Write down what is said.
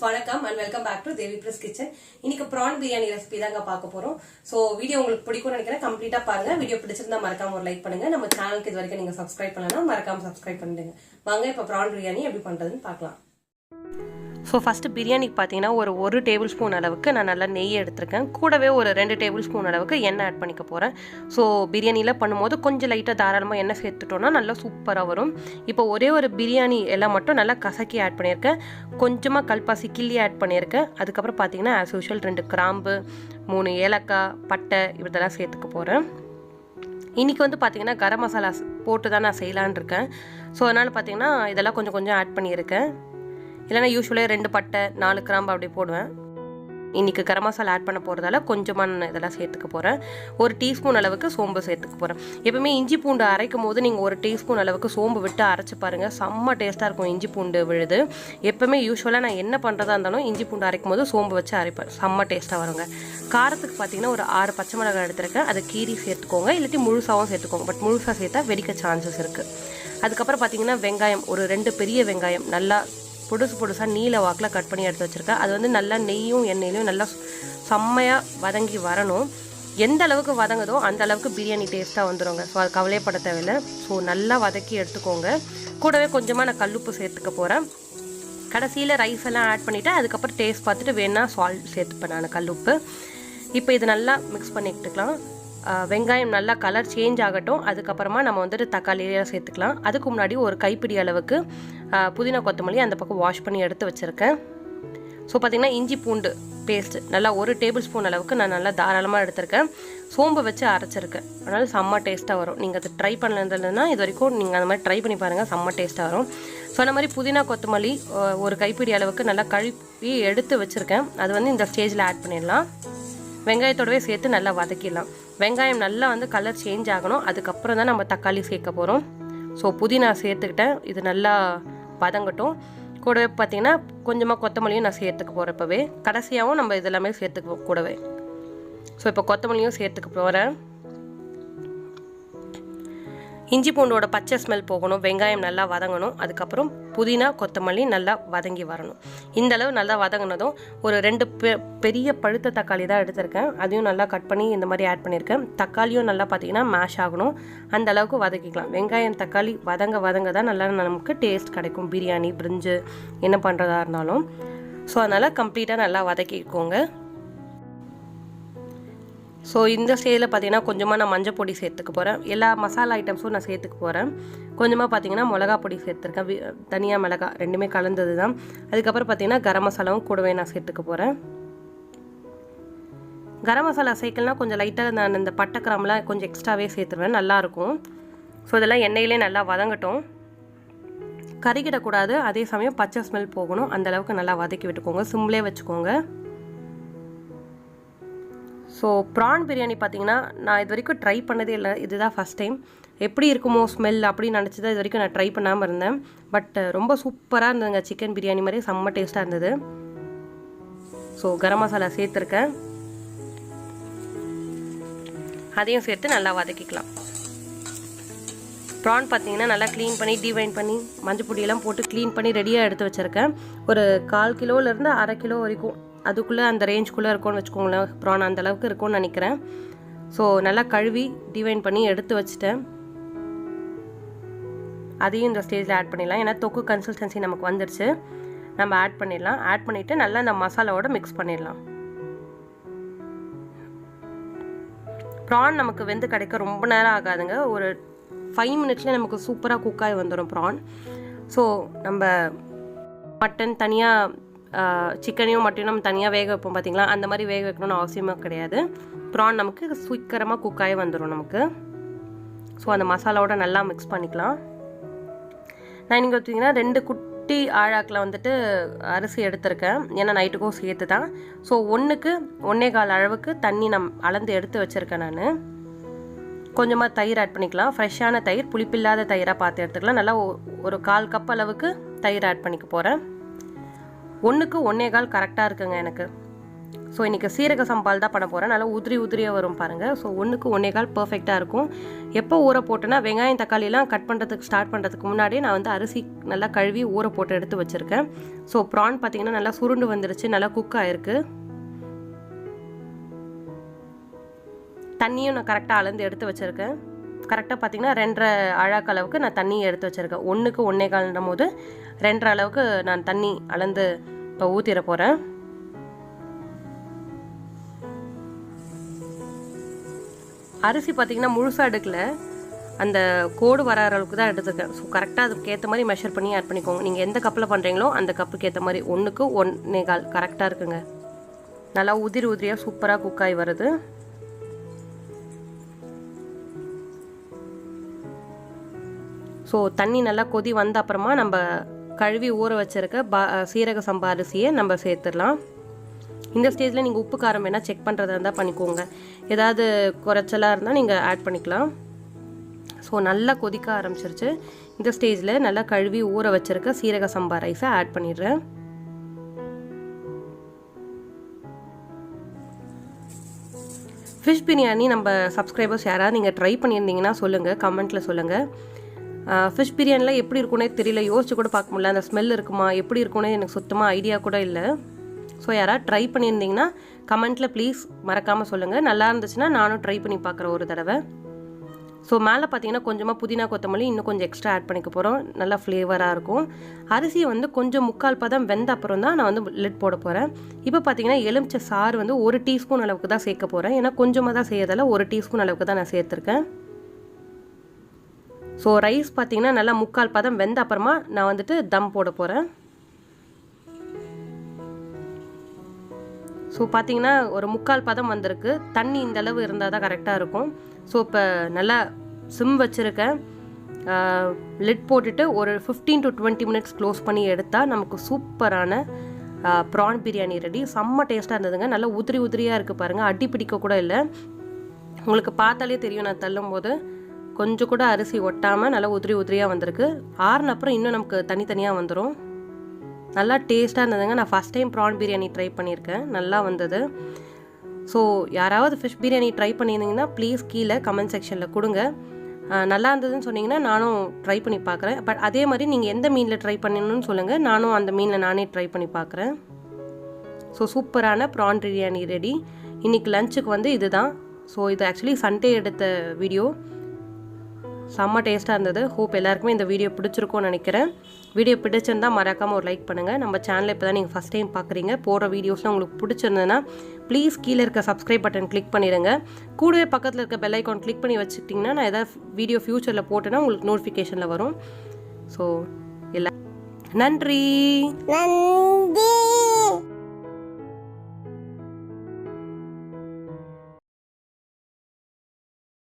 வணக்கம் and welcome back to Devi plus kitchen. இன்னைக்கு prawn biryani recipe தாங்க பார்க்க போறோம். ஸோ வீடியோ உங்களுக்கு பிடிக்கும்னு நினைக்கிறேன். கம்ப்ளீட்டா பாருங்க. வீடியோ பிடிச்சிருந்தா மறக்காம ஒரு லைக் பண்ணுங்க. நம்ம சேனலுக்கு இது வரைக்கும் நீங்க சப்ஸ்கிரைப் பண்ணலாம், மறக்காம சப்ஸ்கிரைப் பண்ணிடுங்க. வாங்க இப்போ ப்ரான் பிரியாணி எப்படி பண்றதுன்னு பார்க்கலாம். ஸோ ஃபஸ்ட்டு பிரியாணிக்கு பார்த்தீங்கன்னா ஒரு டேபிள் ஸ்பூன் அளவுக்கு நான் நல்லா நெய் எடுத்திருக்கேன். கூடவே ஒரு 2 டேபிள் ஸ்பூன் அளவுக்கு எண்ணெய் ஆட் பண்ணிக்க போகிறேன். ஸோ பிரியாணியில் பண்ணும்போது கொஞ்சம் லைட்டாக தாராளமாக எண்ணெய் சேர்த்துட்டோன்னா நல்லா சூப்பராக வரும். இப்போ ஒரு பிரியாணி எல்லாம் மட்டும் நல்லா கசக்கி ஆட் பண்ணியிருக்கேன். கொஞ்சமாக கல்பாசி கிள்ளி ஆட் பண்ணியிருக்கேன். அதுக்கப்புறம் பார்த்தீங்கன்னா ஆஸ் யூஷுவல் 2 கிராம்பு, 3 ஏலக்காய், பட்டை இதெல்லாம் சேர்த்துக்க போகிறேன். இன்றைக்கி வந்து பார்த்திங்கன்னா கரம் மசாலா போட்டு தான் நான் செய்யலான் இருக்கேன். ஸோ அதனால் பார்த்திங்கன்னா இதெல்லாம் கொஞ்சம் ஆட் பண்ணியிருக்கேன். இல்லைனா யூஸ்வலாக 2 பட்டை 4 கிராம்பு அப்படி போடுவேன். இன்றைக்கி கரம் மசாலா ஆட் பண்ண போகிறதால கொஞ்சமாக நான் இதெல்லாம் சேர்த்துக்க போகிறேன். 1 டீஸ்பூன் அளவுக்கு சோம்பு சேர்த்துக்க போகிறேன். எப்பவுமே இஞ்சி பூண்டு அரைக்கும் போது நீங்கள் 1 டீஸ்பூன் அளவுக்கு சோம்பு விட்டு அரைச்சி பாருங்கள், செம்ம டேஸ்ட்டாக இருக்கும் இஞ்சி பூண்டு விழுது. எப்பவுமே யூஸ்வலாக நான் என்ன பண்ணுறதா இருந்தாலும் இஞ்சி பூண்டு அரைக்கும் போது சோம்பு வச்சு அரைப்பேன், செம்ம டேஸ்ட்டாக வருங்க. காரத்துக்கு பார்த்தீங்கன்னா ஒரு 6 பச்சை மிளகாய் எடுத்துருக்கேன். அதை கீரி சேர்த்துக்கோங்க, இல்லாட்டி முழுசாகவும் சேர்த்துக்கோங்க. பட் முழுசாக சேர்த்தா வெடிக்க சான்சஸ் இருக்குது. அதுக்கப்புறம் பார்த்தீங்கன்னா வெங்காயம், ஒரு 2 பெரிய வெங்காயம் நல்லா பொடுசாக நீல வாக்கில் கட் பண்ணி எடுத்து வச்சுருக்கேன். அது வந்து நல்லா நெய்யும் எண்ணெயிலையும் நல்லா செம்மையாக வதங்கி வரணும். எந்த அளவுக்கு வதங்குதோ அந்த அளவுக்கு பிரியாணி டேஸ்ட்டாக வந்துடுங்க. ஸோ அது கவலைப்பட தேவையில்லை. ஸோ நல்லா வதக்கி எடுத்துக்கோங்க. கூடவே கொஞ்சமாக நான் கல்லுப்பு சேர்த்துக்க போகிறேன். கடைசியில் ரைஸ் எல்லாம் ஆட் பண்ணிவிட்டு அதுக்கப்புறம் டேஸ்ட் பார்த்துட்டு வேணா சால்ட் சேர்த்துப்பேன் நான், கல்லுப்பு. இப்போ இது நல்லா மிக்ஸ் பண்ணிக்கிட்டுக்கலாம். வெங்காயம் நல்லா கலர் சேஞ்ச் ஆகட்டும். அதுக்கப்புறமா நம்ம வந்துட்டு தக்காளியெல்லாம் சேர்த்துக்கலாம். அதுக்கு முன்னாடி ஒரு கைப்பிடி அளவுக்கு புதினா கொத்தமல்லி அந்த பக்கம் வாஷ் பண்ணி எடுத்து வச்சுருக்கேன். ஸோ பார்த்திங்கன்னா இஞ்சி பூண்டு பேஸ்ட்டு நல்லா 1 டேபிள் ஸ்பூன் அளவுக்கு நான் நல்லா தாராளமாக எடுத்திருக்கேன். சோம்பு வச்சு அரைச்சிருக்கேன். அதனால் செம்ம டேஸ்ட்டாக வரும். நீங்கள் அதை ட்ரை பண்ணலன்னா இது வரைக்கும் நீங்கள் அந்த மாதிரி ட்ரை பண்ணி பாருங்கள், செம்ம டேஸ்ட்டாக வரும். சொன்ன மாதிரி புதினா கொத்தமல்லி 1 கைப்பிடி அளவுக்கு நல்லா கழுவி எடுத்து வச்சுருக்கேன். அது வந்து இந்த ஸ்டேஜில் ஆட் பண்ணிடலாம். வெங்காயத்தோடவே சேர்த்து நல்லா வதக்கிடலாம். வெங்காயம் நல்லா வந்து கலர் சேஞ்ச் ஆகணும். அதுக்கப்புறம் தான் நம்ம தக்காளி சேர்க்க போகிறோம். ஸோ புதினா சேர்த்துக்கிட்டேன். இது நல்லா வதங்கட்டும். கூடவே பார்த்திங்கன்னா கொஞ்சமாக கொத்தமல்லியும் நான் சேர்த்துக்க போகிறேன். இப்போவே கடைசியாகவும் நம்ம இதெல்லாமே சேர்த்துக்க கூடவே. ஸோ இப்போ கொத்தமல்லியும் சேர்த்துக்க போகிறேன். இஞ்சி பூண்டோட பச்சை ஸ்மெல் போகணும், வெங்காயம் நல்லா வதங்கணும். அதுக்கப்புறம் புதினா கொத்தமல்லி நல்லா வதங்கி வரணும். இந்த அளவு நல்லா வதங்கினதும் ஒரு 2 பெரிய பழுத்த தக்காளி தான் எடுத்திருக்கேன். அதையும் நல்லா கட் பண்ணி இந்த மாதிரி ஆட் பண்ணியிருக்கேன். தக்காளியும் நல்லா பார்த்தீங்கன்னா மேஷ் ஆகணும், அந்த அளவுக்கு வதக்கிக்கலாம். வெங்காயம் தக்காளி வதங்க தான் நல்லா நமக்கு டேஸ்ட் கிடைக்கும். பிரியாணி பிரிஞ்சு என்ன பண்ணுறதா இருந்தாலும். ஸோ அதனால் கம்ப்ளீட்டாக நல்லா வதக்கிக்கோங்க. ஸோ இந்த ஸ்டேஜில் பார்த்தீங்கன்னா கொஞ்சமாக நான் மஞ்சள் பொடி சேர்த்துக்க போகிறேன். எல்லா மசாலா ஐட்டம்ஸும் நான் சேர்த்துக்க போகிறேன். கொஞ்சமாக பார்த்தீங்கன்னா மிளகா பொடி சேர்த்துருக்கேன், தனியாக மிளகா 2மே கலந்தது தான். அதுக்கப்புறம் பார்த்தீங்கன்னா கரம் மசாலாவும் கூடவே நான் சேர்த்துக்க போகிறேன். கரம் மசாலா சேர்க்கலாம் கொஞ்சம் லைட்டாக நான் இந்த பட்டை கிராம்பெலாம் கொஞ்சம் எக்ஸ்ட்ராவே சேர்த்துருவேன், நல்லாயிருக்கும். ஸோ இதெல்லாம் எண்ணெயிலே நல்லா வதங்கட்டும். கறிக்கிடக்கூடாது, அதே சமயம் பச்சை ஸ்மெல் போகணும். அந்தளவுக்கு நல்லா வதக்கி விட்டுக்கோங்க, சிம்லே வச்சுக்கோங்க. ஸோ ப்ரான் பிரியாணி பார்த்திங்கன்னா நான் இது வரைக்கும் ட்ரை பண்ணதே இல்லை, இதுதான் ஃபஸ்ட் டைம். எப்படி இருக்குமோ ஸ்மெல் அப்படின்னு நினச்சி தான் இது வரைக்கும் நான் ட்ரை பண்ணாமல் இருந்தேன். பட் ரொம்ப சூப்பராக இருந்ததுங்க. சிக்கன் பிரியாணி மாதிரி செம்ம டேஸ்ட்டாக இருந்தது. ஸோ கரம் மசாலா சேர்த்துருக்கேன், அதையும் சேர்த்து நல்லா வதக்கிக்கலாம். ப்ரான் பார்த்திங்கன்னா நல்லா க்ளீன் பண்ணி டீவைன் பண்ணி மஞ்சள் பொடியெல்லாம் போட்டு க்ளீன் பண்ணி ரெடியாக எடுத்து வச்சுருக்கேன். ஒரு 1/4 கிலோலேருந்து 1/2 கிலோ வரைக்கும் அதுக்குள்ளே அந்த ரேஞ்சுக்குள்ளே இருக்கும்னு வச்சுக்கோங்களேன். ப்ரான் அந்த அளவுக்கு இருக்கும்னு நினைக்கிறேன். ஸோ நல்லா கழுவி டிவைன் பண்ணி எடுத்து வச்சுட்டேன். அதையும் இந்த ஸ்டேஜில் ஆட் பண்ணிடலாம். ஏன்னா தொக்கு கன்சிஸ்டன்சி நமக்கு வந்துடுச்சு. நம்ம ஆட் பண்ணிடலாம். ஆட் பண்ணிவிட்டு நல்லா இந்த மசாலாவோட மிக்ஸ் பண்ணிடலாம். ப்ரான் நமக்கு வெந்து கிடைக்க ரொம்ப நேரம் ஆகாதுங்க. ஒரு 5 மினிட்ஸ்லேயே நமக்கு சூப்பராக குக்காகி வந்துடும் ப்ரான். ஸோ நம்ம மட்டன் தனியாக சிக்கனையும் மட்டனையும் நம்ம தனியாக வேக வைப்போம் பார்த்திங்களா, அந்த மாதிரி வேக வைக்கணும்னு அவசியமாக கிடையாது. ப்ரான் நமக்கு சீக்கிரமாக குக்காகி வந்துடும் நமக்கு. ஸோ அந்த மசாலாவோட நல்லா மிக்ஸ் பண்ணிக்கலாம். நான் இன்றைக்கி பார்த்திங்கன்னா 2 குட்டி ஆழாக்கில் வந்துட்டு அரிசி எடுத்திருக்கேன், ஏன்னா நைட்டுக்கும் சேர்த்து தான். ஸோ 1க்கு 1.25 அளவுக்கு தண்ணி அளந்து எடுத்து வச்சுருக்கேன். நான் கொஞ்சமாக தயிர் ஆட் பண்ணிக்கலாம். ஃப்ரெஷ்ஷான தயிர், புளிப்பில்லாத தயிராக பார்த்து எடுத்துக்கலாம். நல்லா ஒரு 1/4 கப் அளவுக்கு தயிர் ஆட் பண்ணிக்க போகிறேன். 1க்கு 1.25 கரெக்டாக இருக்குங்க எனக்கு. ஸோ இன்றைக்கி சீரக சம்பால் தான் பண்ண போகிறேன். நல்லா உதிரியாக வரும் பாருங்கள். ஸோ 1க்கு 1.25 பர்ஃபெக்டாக இருக்கும். எப்போ ஊற போட்டேன்னா வெங்காயம் தக்காளிலாம் கட் பண்ணுறதுக்கு ஸ்டார்ட் பண்ணுறதுக்கு முன்னாடியே நான் வந்து அரிசி நல்லா கழுவி ஊற போட்டு எடுத்து வச்சுருக்கேன். ஸோ ப்ரான் பார்த்திங்கன்னா நல்லா சுருண்டு வந்துருச்சு, நல்லா குக் ஆகிருக்கு. தண்ணியும் நான் கரெக்டாக அளந்து எடுத்து வச்சுருக்கேன். கரெக்டாக பார்த்திங்கன்னா 2.5 அழாக்கு அளவுக்கு நான் தண்ணி எடுத்து வச்சுருக்கேன். 1க்கு 1.25 போது 2.5 அளவுக்கு நான் தண்ணி அளந்து இப்போ ஊற்றிட போகிறேன். அரிசி பார்த்திங்கன்னா முழுசாக எடுக்கல, அந்த கோடு வர அளவுக்கு தான் எடுத்துருக்கேன். ஸோ கரெக்டாக அதுக்கு ஏற்ற மாதிரி மெஷர் பண்ணி ஆட் பண்ணிக்கோங்க. நீங்கள் எந்த கப்பில் பண்ணுறீங்களோ அந்த கப்புக்கு ஏற்ற மாதிரி 1க்கு 1.25 கரெக்டாக இருக்குங்க. நல்லா உதிரியாக சூப்பராக குக் ஆகி வருது. ஸோ தண்ணி நல்லா கொதி வந்த அப்புறமா நம்ம கழுவி ஊற வச்சுருக்க சீரக சம்பா அரிசியை நம்ம சேர்த்துடலாம். இந்த ஸ்டேஜில் நீங்கள் உப்பு காரம் வேணால் செக் பண்ணுறதா இருந்தால் பண்ணிக்கோங்க. ஏதாவது குறைச்சலாக இருந்தால் நீங்கள் ஆட் பண்ணிக்கலாம். ஸோ நல்லா கொதிக்க ஆரம்பிச்சிருச்சு. இந்த ஸ்டேஜில் நல்லா கழுவி ஊற வச்சுருக்க சீரக சம்பா ரைஸை ஆட் பண்ணிடுறேன். ஃபிஷ் பிரியாணி நம்ம சப்ஸ்கிரைபர்ஸ் யாராவது நீங்கள் ட்ரை பண்ணியிருந்தீங்கன்னா சொல்லுங்கள், கமெண்ட்டில் சொல்லுங்கள். ஃபிஷ் பிரியாணிலாம் எப்படி இருக்குன்னே தெரியல, யோசிச்சு கூட பார்க்க முடியல. அந்த ஸ்மெல் இருக்குமா எப்படி இருக்குன்னே எனக்கு சுத்தமாக ஐடியா கூட இல்லை. ஸோ யாராவது ட்ரை பண்ணியிருந்தீங்கன்னா கமெண்ட்டில் ப்ளீஸ் மறக்காமல் சொல்லுங்கள். நல்லா இருந்துச்சுன்னா நானும் ட்ரை பண்ணி பார்க்குறேன் ஒரு தடவை. ஸோ மேலே பார்த்தீங்கன்னா கொஞ்சமாக புதினா கொத்தமல்லி இன்னும் கொஞ்சம் எக்ஸ்ட்ரா ஆட் பண்ணிக்க போகிறோம். நல்லா ஃப்ளேவராக இருக்கும். அரிசியை வந்து கொஞ்சம் 3/4 பதம் வெந்த அப்புறம் தான் நான் வந்து லிட் போட போகிறேன். இப்போ பார்த்தீங்கன்னா எலுமிச்சை சாறு வந்து 1 டீஸ்பூன் அளவுக்கு தான் சேர்க்க போகிறேன். ஏன்னா கொஞ்சமாக தான் செய்யறதால 1 டீஸ்பூன் அளவுக்கு தான் நான் சேர்த்துருக்கேன். ஸோ ரைஸ் பார்த்தீங்கன்னா நல்லா 3/4 பதம் வெந்த அப்புறமா நான் வந்துட்டு தம் போட போகிறேன். ஸோ பார்த்தீங்கன்னா ஒரு 3/4 பதம் வந்திருக்கு. தண்ணி இந்த அளவு இருந்தால் தான் கரெக்டாக இருக்கும். ஸோ இப்போ நல்லா சிம் வச்சுருக்கேன். லிட் போட்டுட்டு ஒரு 15 to 20 minutes க்ளோஸ் பண்ணி எடுத்தால் நமக்கு சூப்பரான ப்ரான் பிரியாணி ரெடி. செம்ம டேஸ்ட்டாக இருந்ததுங்க. நல்லா உதிரியாக இருக்குது பாருங்கள், அடி பிடிக்க கூட இல்லை. உங்களுக்கு பார்த்தாலே தெரியும், நான் தள்ளும் போது கொஞ்சம் கூட அரிசி ஒட்டாமல் நல்லா உதிரியாக வந்திருக்கு. ஆறுன அப்புறம் இன்னும் நமக்கு தனித்தனியாக வந்துடும். நல்லா டேஸ்ட்டாக இருந்ததுங்க. நான் first time prawn biryani try பண்ணியிருக்கேன், நல்லா வந்தது. ஸோ யாராவது ஃபிஷ் பிரியாணி ட்ரை பண்ணியிருந்தீங்கன்னா ப்ளீஸ் கீழே கமெண்ட் செக்ஷனில் கொடுங்க. நல்லா இருந்ததுன்னு சொன்னீங்கன்னா நானும் ட்ரை பண்ணி பார்க்குறேன். பட் அதே மாதிரி நீங்கள் எந்த மீனில் ட்ரை பண்ணணும்னு சொல்லுங்கள், நானும் அந்த மீனில் நானே ட்ரை பண்ணி பார்க்குறேன். ஸோ சூப்பரான ப்ரான் பிரியாணி ரெடி. இன்றைக்கி லஞ்சுக்கு வந்து இது தான். ஸோ இது ஆக்சுவலி சண்டே எடுத்த வீடியோ. செம்ம டேஸ்ட்டாக இருந்தது. ஹோப் எல்லாருக்குமே இந்த வீடியோ பிடிச்சிருக்கும்னு நினைக்கிறேன். வீடியோ பிடிச்சிருந்தால் மறக்காமல் ஒரு லைக் பண்ணுங்கள். நம்ம சேனலை இப்போ தான் நீங்கள் ஃபஸ்ட் டைம் பார்க்குறீங்க. போகிற வீடியோஸ்லாம் உங்களுக்கு பிடிச்சிருந்ததுன்னா ப்ளீஸ் கீழே இருக்க சப்ஸ்கிரைப் பட்டன் கிளிக் பண்ணிடுங்க. கூடவே பக்கத்தில் இருக்க பெல் ஐக்கான் கிளிக் பண்ணி வச்சுக்கிட்டிங்கன்னா நான் எதாவது வீடியோ ஃப்யூச்சரில் போட்டேன்னா உங்களுக்கு நோட்டிஃபிகேஷனில் வரும். ஸோ எல்லாம் நன்றி.